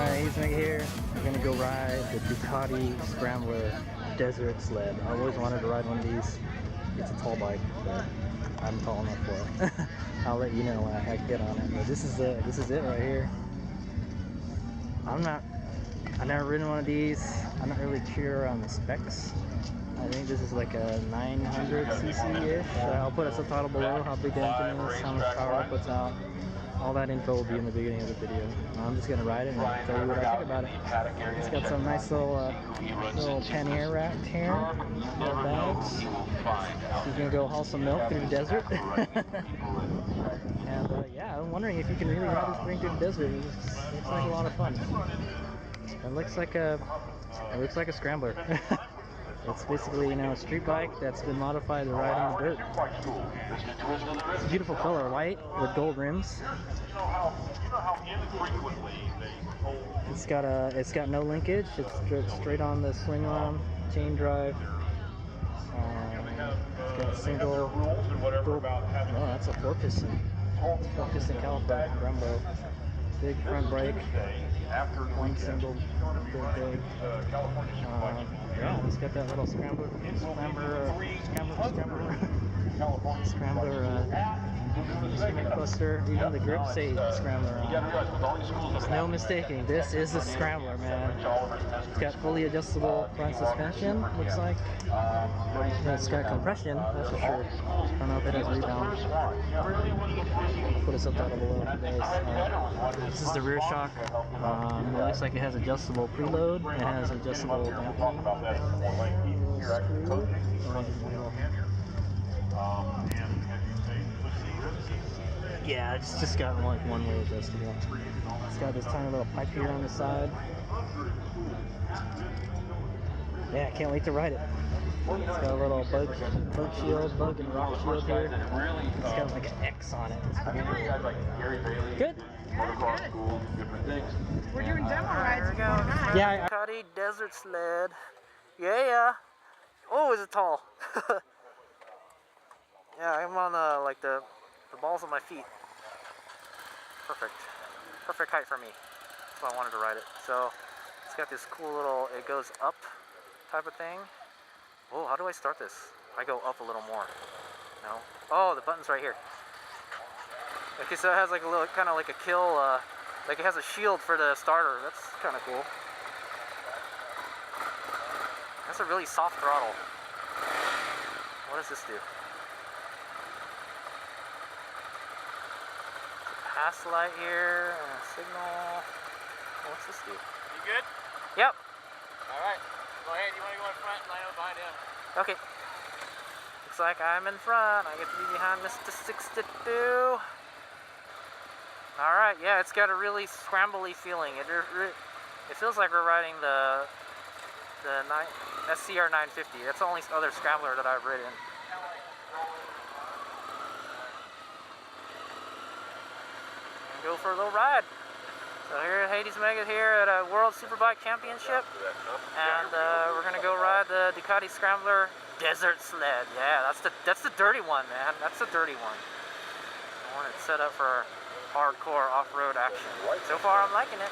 Alright, HadesOmega here. We're gonna go ride the Ducati Scrambler Desert Sled. I always wanted to ride one of these. It's a tall bike, but I'm tall enough for it. I'll let you know when I get on it. But this is it right here. I've never ridden one of these. I'm not really sure on the specs. I think this is like a 900cc-ish. I'll put a subtitle below how big the engine is, how much power it puts out. All that info will be in the beginning of the video. I'm just gonna ride it and tell you what I think about it. It's got some nice little pannier rack here, little bags. So you can go haul some milk through the desert. And yeah, I'm wondering if you can really ride this thing through the desert. It looks like a lot of fun. It looks like a scrambler. It's basically, you know, a street bike that's been modified to ride in the dirt. It's a beautiful color, white with gold rims. It's got no linkage. It's straight on the swing arm, chain drive. It's got a single. Oh, that's a 4-piston. It's a 4-piston caliper, Brembo. Big front brake, one single big. Yeah, it's got that little scrambler cluster. Even the grip say Scrambler on. There's no mistaking. This is a Scrambler, man. It's got fully adjustable front suspension. Looks like. It's got compression. That's for sure. I don't know if it has rebound. I'll put a subtitle below for this. This is the rear shock. It looks like it has adjustable preload. It has adjustable dampening. Yeah, it's just got like one way adjustable. It's got this tiny little pipe here on the side. Yeah, I can't wait to ride it. It's got a little bug and rock shield here. It's got like an X on it. It's pretty cool. Good. We're doing demo rides. Yeah, Ducati Desert Sled. Yeah. Oh, is it tall? Yeah, I'm on like the balls of my feet. Perfect height for me. That's why I wanted to ride it. So it's got this cool little, it goes up type of thing. Oh, how do I start this? I go up a little more. No. Oh, the button's right here. Okay, so it has like a little, kind of like a kill, like it has a shield for the starter. That's kind of cool. That's a really soft throttle. What does this do? Pass light here, and a signal. What's this do? You good? Yep. Alright. Go ahead. You want to go in front? Line up behind him. Okay. Looks like I'm in front. I get to be behind Mr. 62. Alright, yeah, it's got a really scrambly feeling. It feels like we're riding the SCR 950. That's the only other scrambler that I've ridden. Go for a little ride. So here at HadesOmega here at a World Superbike Championship, and we're gonna go ride the Ducati Scrambler Desert Sled. Yeah, that's the dirty one, man. That's the dirty one. I want it set up for hardcore off-road action. So far, I'm liking it.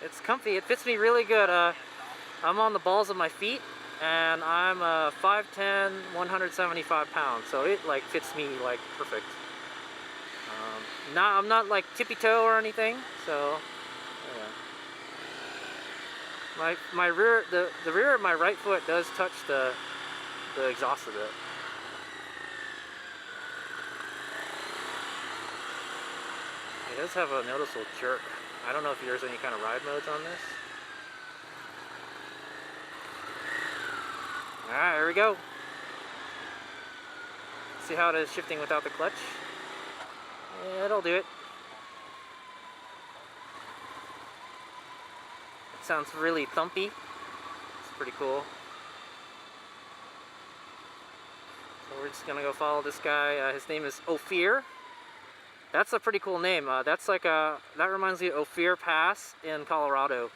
It's comfy. It fits me really good. I'm on the balls of my feet, and I'm 5'10", 175 pounds. So it like fits me like perfect. I'm not like tippy toe or anything, so yeah. My rear, the rear of my right foot does touch the exhaust a bit. It does have a noticeable jerk. I don't know if there's any kind of ride modes on this. Alright, here we go. See how it is shifting without the clutch? Yeah, it'll do it. It sounds really thumpy. It's pretty cool. So we're just gonna go follow this guy. His name is Ophir. That's a pretty cool name. That's like that reminds me of Ophir Pass in Colorado.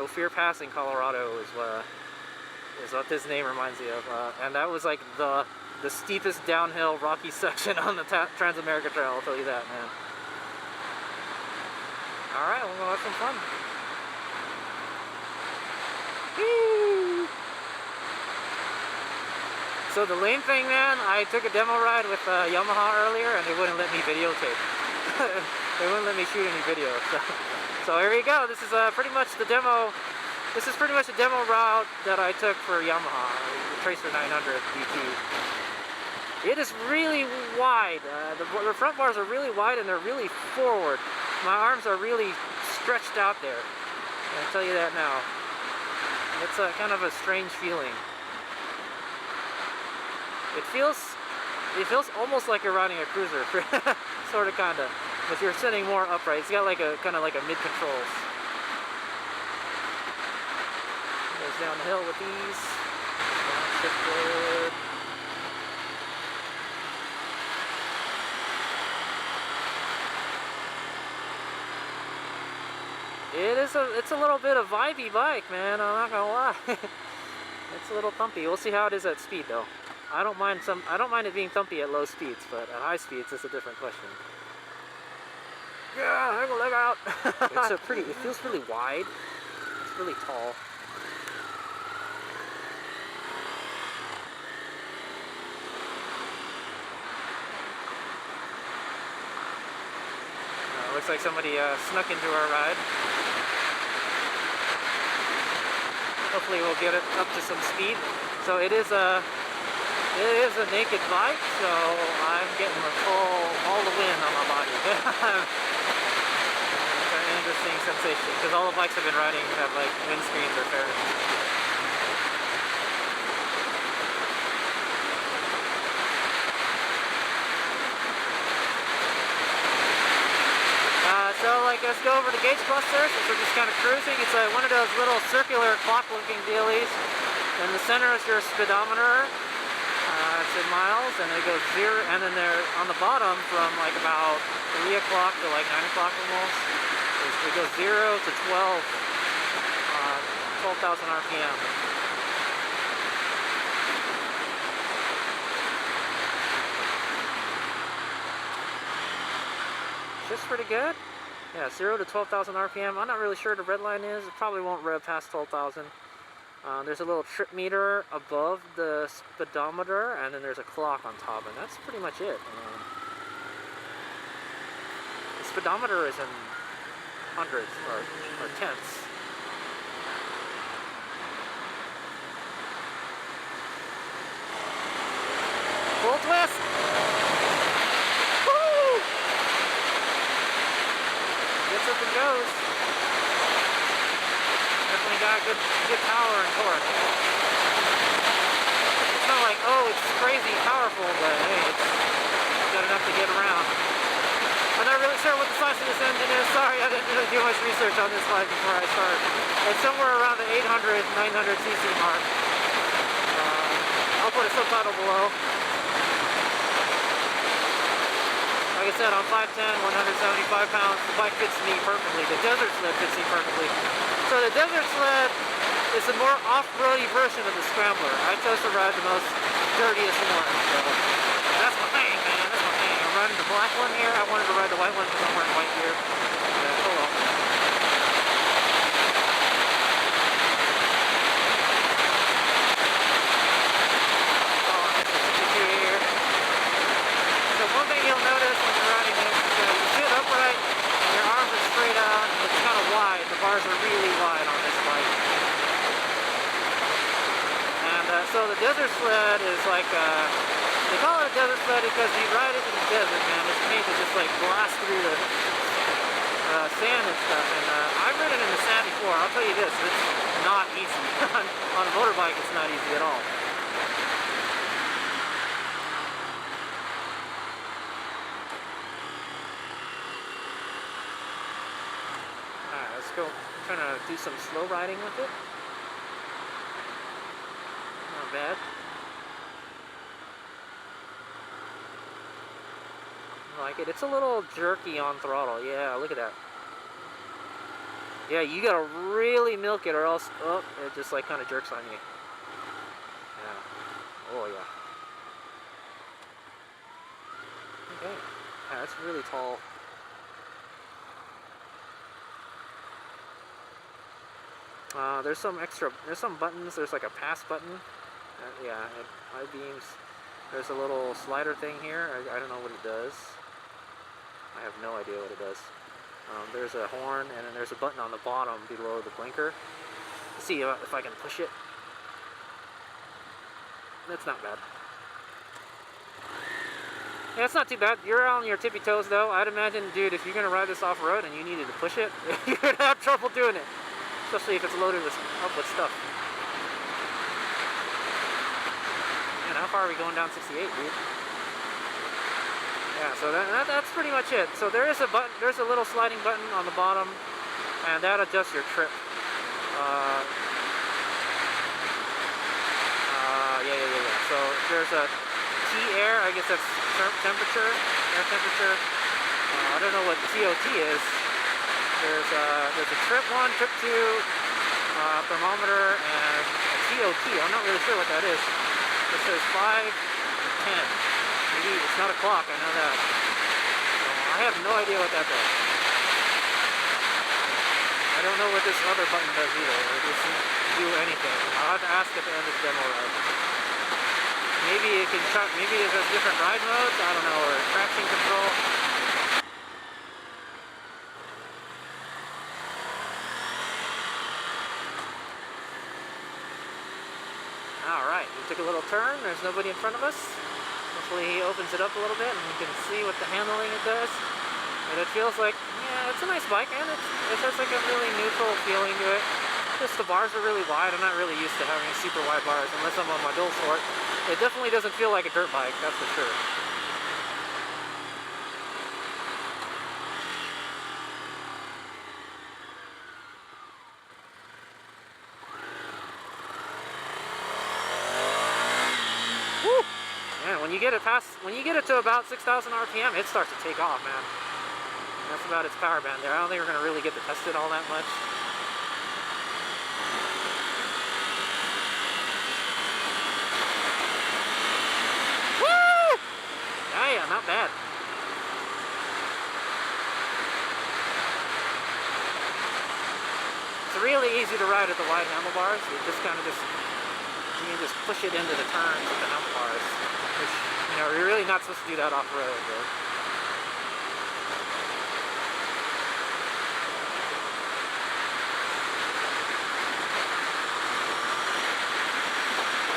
Ophir Pass in Colorado is what this name reminds me of. And that was like the steepest downhill rocky section on the Trans-America Trail, I'll tell you that, man. Alright, we'll go have some fun. Whee! So the lame thing, man, I took a demo ride with Yamaha earlier and they wouldn't let me videotape. They wouldn't let me shoot any video. So here you go. This is pretty much the demo. This is pretty much the demo route that I took for Yamaha, the Tracer 900 DT. It is really wide. The front bars are really wide and they're really forward. My arms are really stretched out there. I'll tell you that now. It's a kind of a strange feeling. It feels almost like you're riding a cruiser, sort of, kinda, but you're sitting more upright. It's got like a kind of like a mid controls. Goes down the hill with these. Downshifted. It's a little bit of vibey bike, man. I'm not gonna lie. It's a little thumpy. We'll see how it is at speed, though. I don't mind it being thumpy at low speeds, but at high speeds, it's a different question. Yeah, hang a leg out. It feels really wide. It's really tall. Looks like somebody snuck into our ride. Hopefully we'll get it up to some speed. So it is a naked bike, so I'm getting all the wind on my body. It's an interesting sensation because all the bikes I've been riding have like windscreens or fairings. So let's go over to gauge clusters. We're just kind of cruising. It's one of those little circular clock-looking dealies. In the center is your speedometer. It's in miles, and it goes 0. And then there on the bottom, from like about 3 o'clock to like 9 o'clock almost, it goes 0 to 12,000 RPM. Just pretty good. Yeah, 0 to 12,000 RPM. I'm not really sure the red line is. It probably won't rev past 12,000. There's a little trip meter above the speedometer, and then there's a clock on top, and that's pretty much it. The speedometer is in hundreds or tenths. Full twist! Gets up and goes. Definitely got good power and torque. It's not like, oh, it's crazy powerful, but hey, it's got enough to get around. I'm not really sure what the size of this engine is. Sorry, I didn't really do much research on this bike before I started. It's somewhere around the 800, 900 cc mark. I'll put a subtitle below. Like I said, I'm 5'10", 175 pounds. The bike fits me perfectly. The Desert Sled fits me perfectly. So the Desert Sled is a more off-roady version of the Scrambler. I chose to ride the most dirtiest one. So that's my thing, man. That's my thing. I'm riding the black one here. I wanted to ride the white one because I'm wearing white gear. Oh well. One thing you'll notice when you're riding this is that you sit upright and your arms are straight out and it's kind of wide. The bars are really wide on this bike. And so the Desert Sled is like, they call it a Desert Sled because you ride it in the desert, man. It's made to just like blast through the sand and stuff. And I've ridden in the sand before. I'll tell you this, it's not easy. On a motorbike, it's not easy at all. Go, I'm trying to do some slow riding with it. Not bad. I like it. It's a little jerky on throttle. Yeah, look at that. Yeah, you gotta really milk it or else, oh, it just like kind of jerks on you. Yeah. Oh yeah. Okay. Yeah, that's really tall. There's some buttons. There's like a pass button. Yeah, high beams. There's a little slider thing here. I don't know what it does. I have no idea what it does. There's a horn, and then there's a button on the bottom below the blinker. Let's see if I can push it. That's not bad. Yeah, it's not too bad. You're on your tippy toes though. I'd imagine, dude, if you're gonna ride this off-road and you needed to push it, you're gonna have trouble doing it. Especially if it's loaded up with stuff. Man, how far are we going down 68, dude? Yeah, so that's pretty much it. So there is a button, there's a little sliding button on the bottom, and that adjusts your trip. Yeah. So there's a T-air, I guess that's temperature, air temperature. I don't know what TOT is. There's a trip 1, trip 2, thermometer, and a TOT. I'm not really sure what that is. It says 5, 10. Maybe it's not a clock, I know that. So I have no idea what that does. I don't know what this other button does either. It doesn't do anything. I'll have to ask at the end of the demo ride. Maybe it can try, maybe it has different ride modes, I don't know, or traction control. Alright, we took a little turn, there's nobody in front of us. Hopefully he opens it up a little bit and you can see what the handling it does. And it feels like, yeah, it's a nice bike, and it has like a really neutral feeling to it. Just the bars are really wide. I'm not really used to having super wide bars unless I'm on my dual sport. It definitely doesn't feel like a dirt bike, that's for sure. Woo! Man, when you get it to about 6,000 RPM, it starts to take off, man. That's about its power band there. I don't think we're gonna really get to test it all that much. Yeah, not bad. It's really easy to ride at the wide handlebars. You can just push it into the turns with the handlebars. Which, you know, you're really not supposed to do that off-road, though.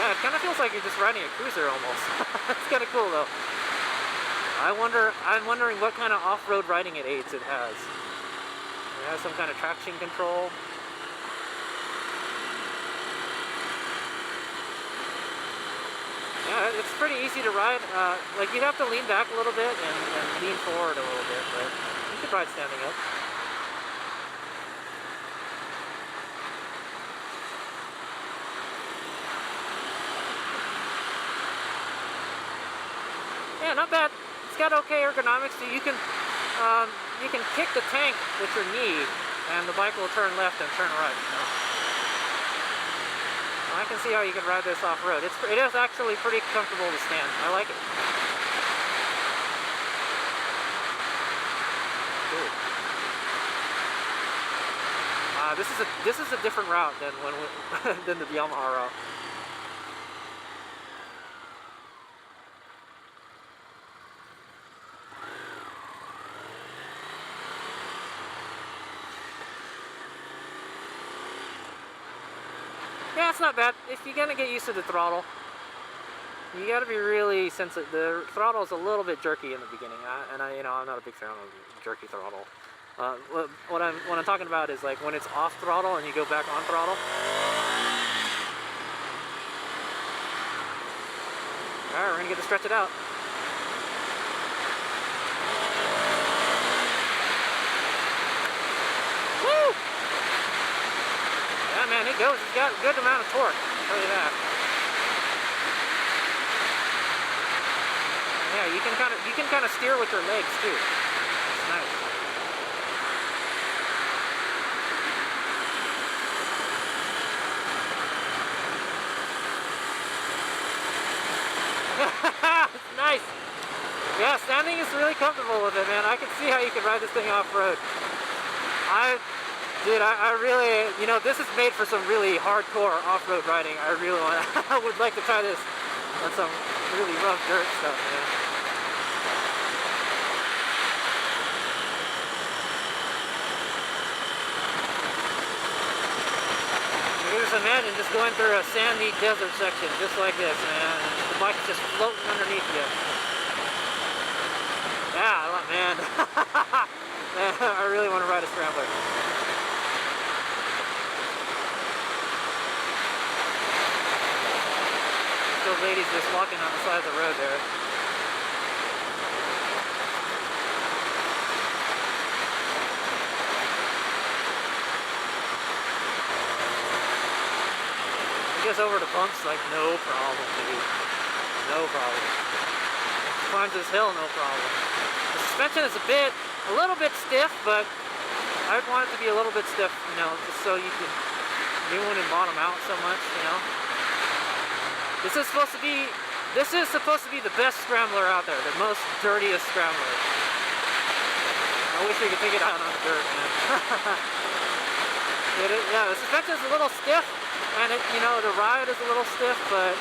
Yeah, it kind of feels like you're just riding a cruiser almost. It's kind of cool though. I'm wondering what kind of off-road riding aids it has. It has some kind of traction control. Yeah, it's pretty easy to ride. Like you'd have to lean back a little bit and lean forward a little bit, but you could ride standing up. Yeah, not bad. It's got okay ergonomics, so you can kick the tank with your knee, and the bike will turn left and turn right. You know? I can see how you can ride this off-road. It is actually pretty comfortable to stand. I like it. Cool. This is a different route than than the Yamaha route. Yeah, it's not bad. If you're gonna get used to the throttle, you gotta be really sensitive. The throttle is a little bit jerky in the beginning, I'm not a big fan of jerky throttle. What I'm talking about is like when it's off throttle and you go back on throttle. All right, we're gonna get to stretch it out. Woo! Yeah, man, it goes. It's got a good amount of torque. I'll tell you that. Yeah, you can kind of steer with your legs too. It's nice. It's nice. Yeah, standing is really comfortable with it, man. I can see how you can ride this thing off-road. Dude, I really, you know, this is made for some really hardcore off-road riding. I really want, I would like to try this on some really rough dirt stuff, man. You just imagine just going through a sandy desert section just like this, man. And the bike is just floating underneath you. Yeah, man. Man, I really want to ride a Scrambler. Those ladies just walking on the side of the road there. I guess over the bumps, like, no problem, dude. No problem. Climbs this hill, no problem. The suspension is a little bit stiff, but I'd want it to be a little bit stiff, you know, just so you can new one and bottom out so much, you know. This is supposed to be the best Scrambler out there, the most dirtiest Scrambler. I wish we could take it out on the dirt, man. Yeah, the suspension is a little stiff, and you know, the ride is a little stiff, but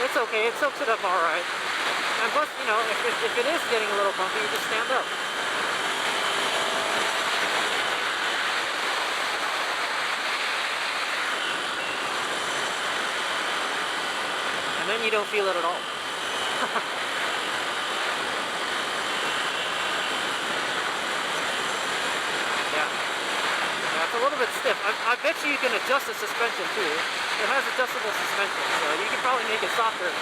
it's okay. It soaks it up all right. And plus, you know, if it is getting a little bumpy, you just stand up. And then you don't feel it at all. Yeah, it's a little bit stiff. I bet you can adjust the suspension too. It has adjustable suspension, so you can probably make it softer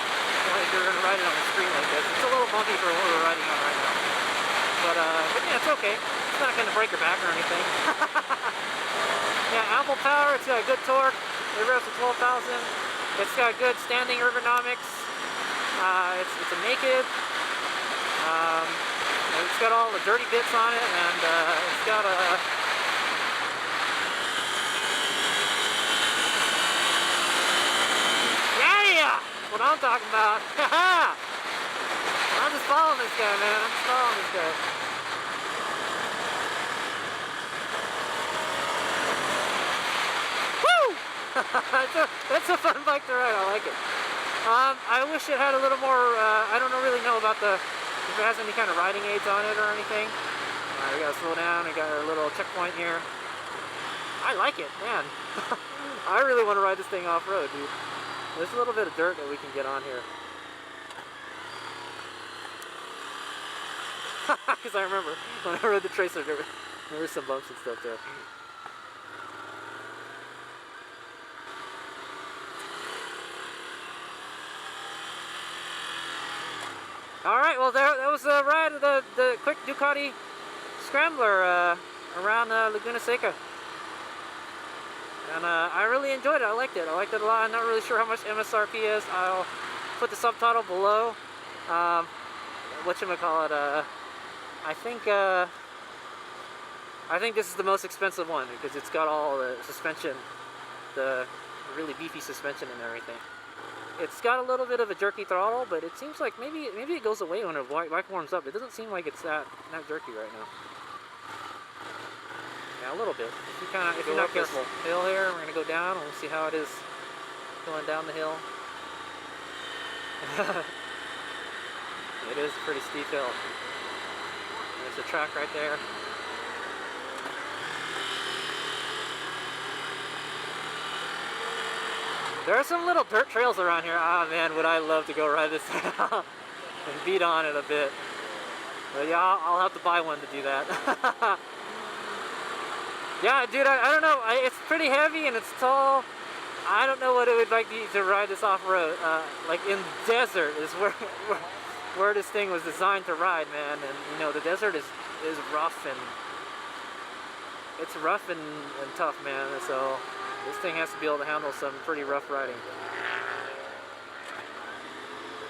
if you're going to ride it on the street like this. It's a little bumpy for what we're riding on right now. But yeah, it's okay. It's not going to break your back or anything. Yeah, ample power. It's got good torque. It revs to 12,000. It's got good standing ergonomics. It's a naked. It's got all the dirty bits on it, and it's got a... Yeah! What I'm talking about. I'm just following this guy, man. I'm just following this guy. Woo! That's a fun bike to ride. I like it. I wish it had a little more, I don't really know about if it has any kind of riding aids on it or anything. We gotta slow down. We got our little checkpoint here. I like it, man. I really want to ride this thing off-road, dude. There's a little bit of dirt that we can get on here. Because I remember when I rode the Tracer, there were some bumps and stuff there. Alright, well that was a ride of the quick Ducati Scrambler around Laguna Seca. And I really enjoyed it. I liked it. I liked it a lot. I'm not really sure how much MSRP is. I'll put the subtitle below. Whatchamacallit, I think this is the most expensive one because it's got all the suspension, the really beefy suspension and everything. It's got a little bit of a jerky throttle, but it seems like maybe it goes away when the bike warms up. It doesn't seem like it's that jerky right now. Yeah, a little bit. If you're not careful. Hill here, we're gonna go down and we'll see how it is going down the hill. It is a pretty steep hill. There's a track right there. There are some little dirt trails around here. Ah, man, would I love to go ride this and beat on it a bit. But yeah, I'll have to buy one to do that. Yeah, dude, I don't know. It's pretty heavy and it's tall. I don't know what it would like to ride this off-road. Like in the desert is where this thing was designed to ride, man. And you know, the desert is rough and it's rough and tough, man. So this thing has to be able to handle some pretty rough riding.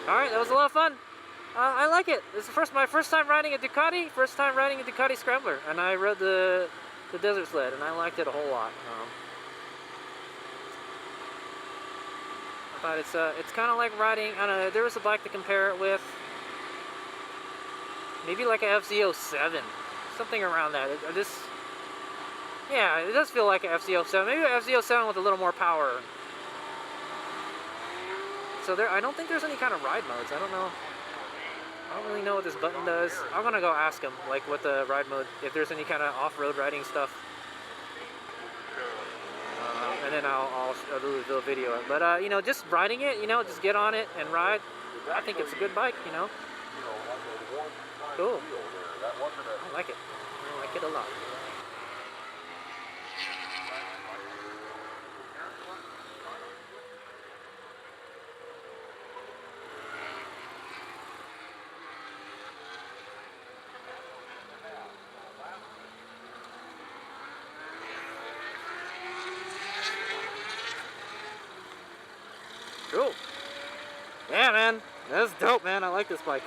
Alright, that was a lot of fun. I like it. This is my first time riding a Ducati, Ducati Scrambler, and I rode the desert sled, and I liked it a whole lot. But it's kind of like riding. I don't know. There was a bike to compare it with. Maybe like a FZ07, something around that. Yeah, it does feel like an FZ07. Maybe an FZ07 with a little more power. So there, I don't think there's any kind of ride modes. I don't know. I don't really know what this button does. I'm gonna go ask him, like, what the ride mode, if there's any kind of off-road riding stuff. And then I'll do a video. But, you know, just riding it, you know, just get on it and ride. I think it's a good bike, you know. Cool. I like it. I like it a lot. Cool. Yeah, man. That's dope, man. I like this bike.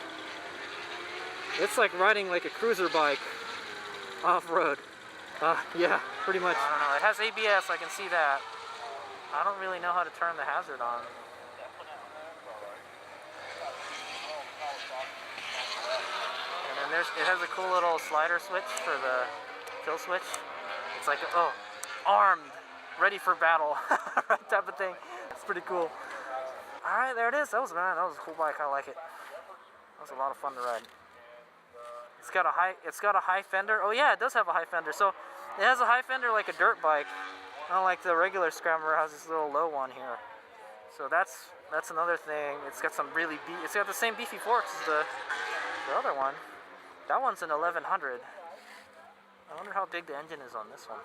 It's like riding like a cruiser bike off-road. Yeah, pretty much. I don't know. It has ABS. I can see that. I don't really know how to turn the hazard on. And then it has a cool little slider switch for the kill switch. It's like, oh, armed, ready for battle, type of thing. It's pretty cool. All right, there it is. That was a cool bike. I like it. That was a lot of fun to ride. It's got a high fender. Oh yeah, it does have a high fender. So it has a high fender like a dirt bike. Unlike the regular Scrambler has this little low one here. So that's another thing. It's got some really it's got the same beefy forks as the other one. That one's an 1100. I wonder how big the engine is on this one.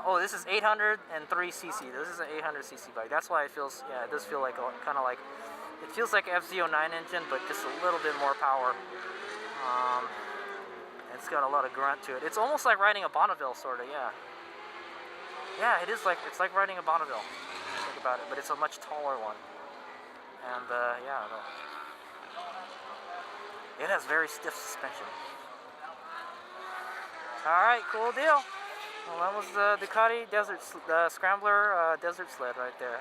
Oh, this is 803cc. This is an 800cc bike. That's why it feels, yeah, it does feel like kind of like, it feels like FZ09 engine, but just a little bit more power. It's got a lot of grunt to it. It's almost like riding a Bonneville, sort of, yeah. Yeah, it is like, it's like riding a Bonneville. Think about it, but it's a much taller one. And yeah, it has very stiff suspension. All right, cool deal. Well, that was the Ducati Scrambler Desert Sled right there.